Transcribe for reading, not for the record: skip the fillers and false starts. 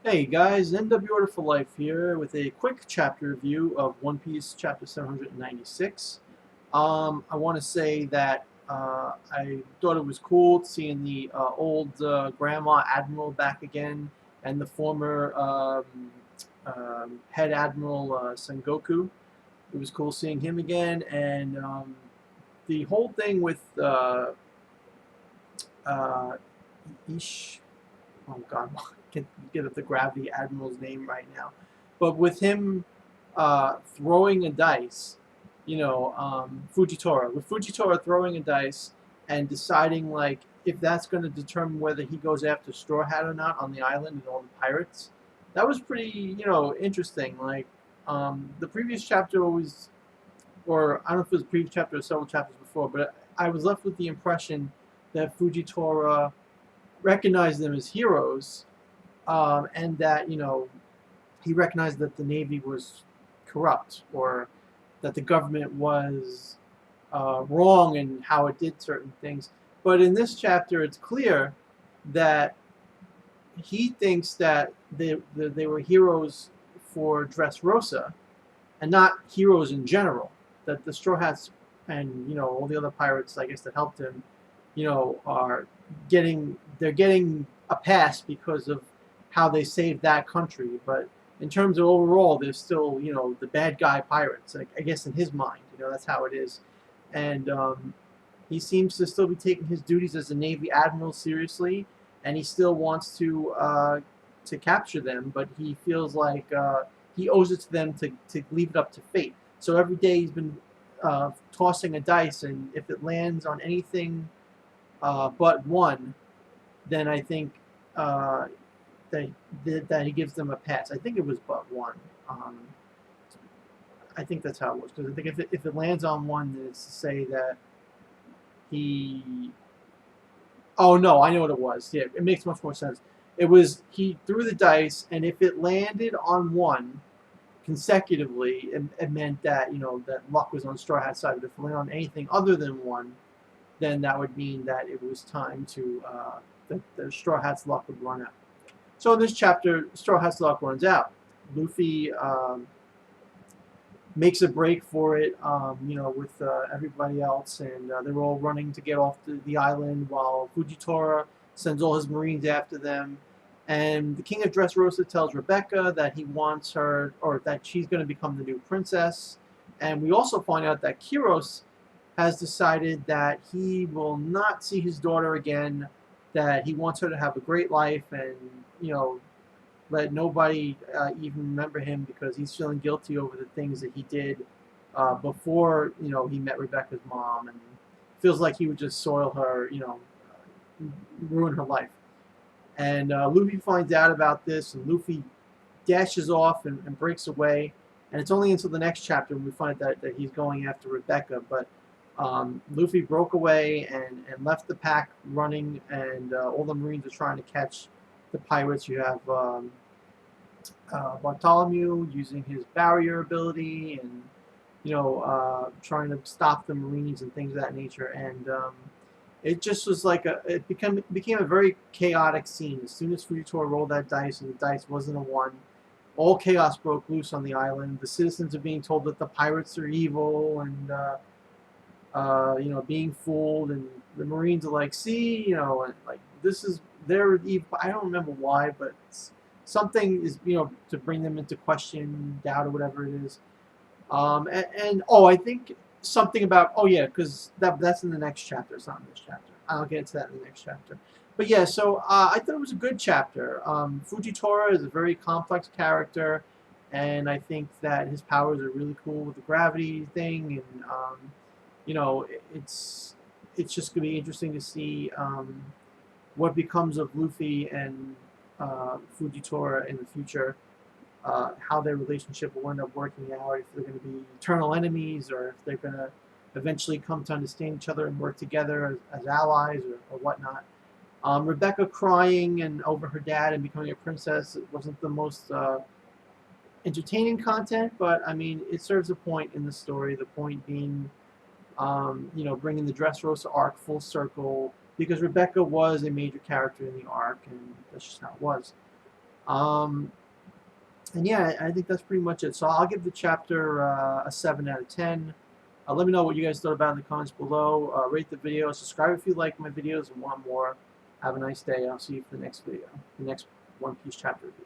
Hey guys, NW Order for Life here with a quick chapter review of One Piece chapter 796. I want to say that I thought it was cool seeing the old Grandma Admiral back again and the former Head Admiral Sengoku. It was cool seeing him again, and the whole thing with uh, Ish. Oh God, I can't get the Gravity Admiral's name right now. But with him throwing a dice, Fujitora. With Fujitora throwing a dice and deciding like if that's going to determine whether he goes after Straw Hat or not on the island and all the pirates, that was pretty interesting. Like the previous chapter was, or I don't know if it was the previous chapter or several chapters before, but I was left with the impression that Fujitora recognized them as heroes, and that he recognized that the Navy was corrupt, or that the government was wrong in how it did certain things. But in this chapter, it's clear that he thinks that they were heroes for Dress Rosa, and not heroes in general. That the Straw Hats and all the other pirates, I guess, that helped him, are getting a pass because of how they saved that country. But in terms of overall, they're still the bad guy pirates. Like, I guess in his mind, that's how it is, and he seems to still be taking his duties as a Navy admiral seriously, and he still wants to capture them, but he feels like he owes it to them to leave it up to fate. So every day he's been tossing a dice, and if it lands on anything but one, then I think uh, that that he gives them a pass. I think it was but one. Um, I think that's how it was, because I think if it lands on one, then it's to say that he. Oh no, I know what it was. Yeah, it makes much more sense. It was he threw the dice, and if it landed on one consecutively, it meant that that luck was on Straw Hat's side. But if it landed on anything other than one, then that would mean that it was time to the Straw Hat's luck would run out. So in this chapter, Straw Hat's luck runs out. Luffy makes a break for it, with everybody else, and they're all running to get off the island while Fujitora sends all his marines after them. And the King of Dressrosa tells Rebecca that he wants her, or that she's going to become the new princess. And we also find out that Kiros has decided that he will not see his daughter again, that he wants her to have a great life, and let nobody even remember him, because he's feeling guilty over the things that he did before he met Rebecca's mom, and feels like he would just soil her, ruin her life. And Luffy finds out about this, and Luffy dashes off and breaks away. And it's only until the next chapter when we find that he's going after Rebecca. But Luffy broke away and left the pack running, and all the Marines are trying to catch the pirates. You have Bartholomew using his barrier ability, and trying to stop the Marines and things of that nature. And it just was like it became a very chaotic scene. As soon as Fujitora rolled that dice and the dice wasn't a one, all chaos broke loose on the island. The citizens are being told that the pirates are evil, and being fooled, and the Marines are like, see, and like this is their evil. I don't remember why, but something is, to bring them into question, doubt, or whatever it is. And oh, I think something about, oh yeah, because that's in the next chapter. It's not in this chapter. I'll get to that in the next chapter. But yeah, so I thought it was a good chapter. Fujitora is a very complex character, and I think that his powers are really cool with the gravity thing, and it's just going to be interesting to see what becomes of Luffy and Fujitora in the future. How their relationship will end up working out, if they're going to be eternal enemies, or if they're going to eventually come to understand each other and work together as allies, or whatnot. Rebecca crying and over her dad and becoming a princess, it wasn't the most entertaining content, but I mean, it serves a point in the story. The point being, bringing the Dress Rosa arc full circle, because Rebecca was a major character in the arc, and that's just how it was. And yeah, I think that's pretty much it. So I'll give the chapter a 7 out of 10. Let me know what you guys thought about in the comments below. Rate the video, subscribe if you like my videos and want more. Have a nice day. I'll see you for the next video, the next One Piece chapter review.